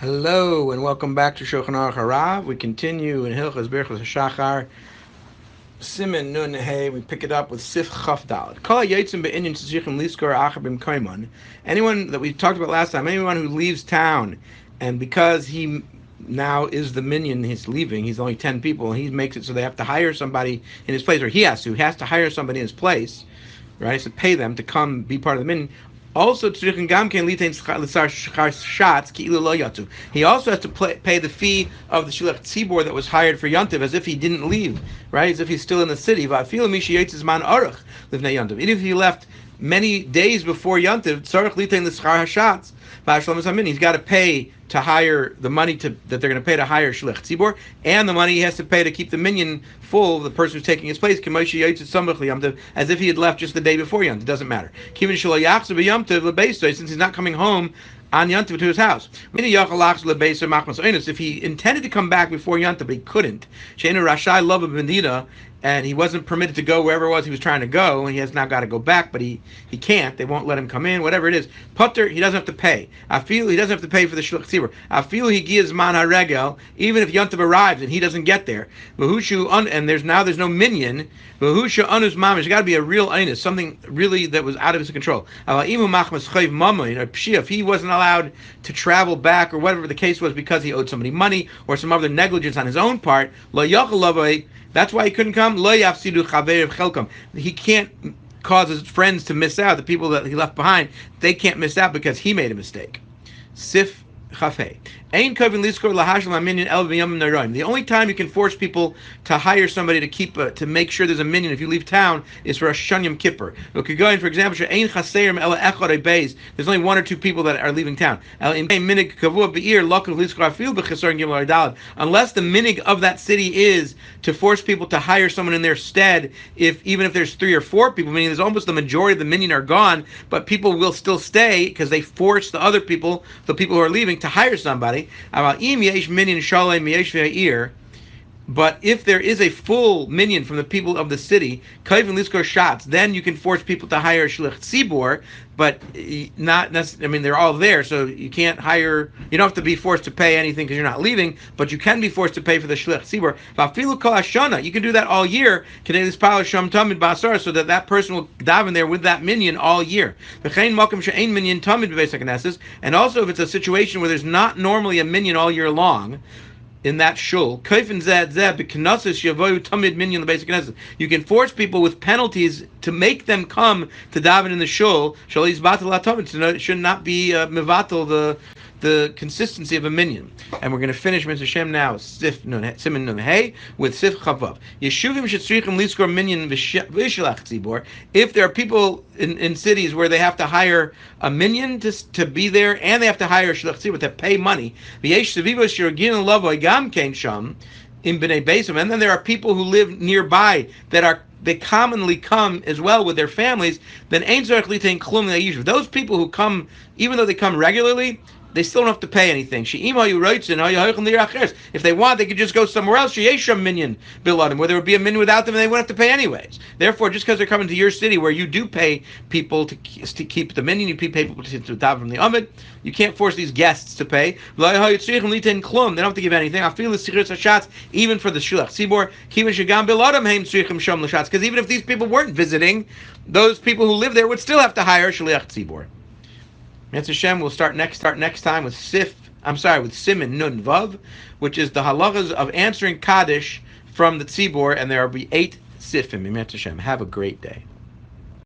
Hello and welcome back to Shulchan HaRav. We continue in Hilchos Brochos Shachar, Siman Nun Hey. We pick it up with Sif Chaf Daled. Kol Yitzim Be'inyan Tzichem Liskor Acher B'M Koimon. Anyone that we talked about last time, anyone who leaves town, and because he now is the minion, he's leaving. He's only 10 people, and he makes it so they have to hire somebody in his place, or he has to hire somebody in his place, right? So pay them to come be part of the minion. Also, he also has to pay the fee of the Shulchan Tzibor that was hired for Yantiv, as if he didn't leave, right? As if he's still in the city. Even if he left many days before Yantiv, he's got to pay to hire the money that they're going to pay to hire Shulchan Tzibor, and the money he has to pay to keep the minyan full, the person who's taking his place, as if he had left just the day before Yantiv. It doesn't matter. Since he's not coming home on Yantiv to his house. If he intended to come back before Yantiv, but he couldn't, and he wasn't permitted to go wherever it was he was trying to go, and he has now got to go back, but he can't. They won't let him come in, whatever it is. Putter, he doesn't have to pay. I feel he doesn't have to pay for the Shulchan Tzibor. I feel he gives man haregel, even if Yantiv arrives and he doesn't get there. And there's no minion. V'hushu anus mamish. There's got to be a real inus, something really that was out of his control. If he wasn't allowed to travel back, or whatever the case was, because he owed somebody money or some other negligence on his own part, that's why he couldn't come. He can't cause his friends to miss out. The people that he left behind, they can't miss out because he made a mistake. Sif Chafei. The only time you can force people to hire somebody to make sure there's a minion if you leave town is for a Shanyam Kippur. For example, there's only one or two people that are leaving town. Unless the minig of that city is to force people to hire someone in their stead, even if there's 3 or 4 people, meaning there's almost the majority of the minion are gone, but people will still stay because they force the other people, the people who are leaving, to hire somebody. But if there is a full minion from the people of the city, then you can force people to hire Shulchan Tzibor, but not necessarily. I mean, they're all there, so you can't hire. You don't have to be forced to pay anything because you're not leaving, but you can be forced to pay for the Shulchan Tzibor. You can do that all year, so that person will daven there with that minion all year. And also, if it's a situation where there's not normally a minion all year long in that shul, you can force people with penalties to make them come to daven in the shul. It should not be mevatel the consistency of a minion. And we're going to finish Mr. Shem now Siman Nun Hey with Sif Chavav. Yeshuvim shetzrichim liskor minion v'shlach tzibor. If there are people in cities where they have to hire a minion to be there, and they have to hire a shlach tzibor to pay money, v'yesh sevivos shirogin lavoy gam kein sham in bnei beisim, and then there are people who live nearby they commonly come as well with their families, then ein tzarich litain klum le'yishuv. Those people who come, even though they come regularly, they still don't have to pay anything. If they want, they could just go somewhere else. Minion where there would be a minion without them, and they wouldn't have to pay anyways. Therefore, just because they're coming to your city where you do pay people to keep the minion, you pay people to daven from the Amid, you can't force these guests to pay. They don't have to give anything. I feel the shots even for the Shulchan Tzibor, because even if these people weren't visiting, those people who live there would still have to hire Shulchan Tzibor. Mitzvah Hashem, we'll start next time with Siman Nun Vav, which is the halachas of answering Kaddish from the Tzibor, and there will be 8 sifim. Mitzvah Hashem. Have a great day.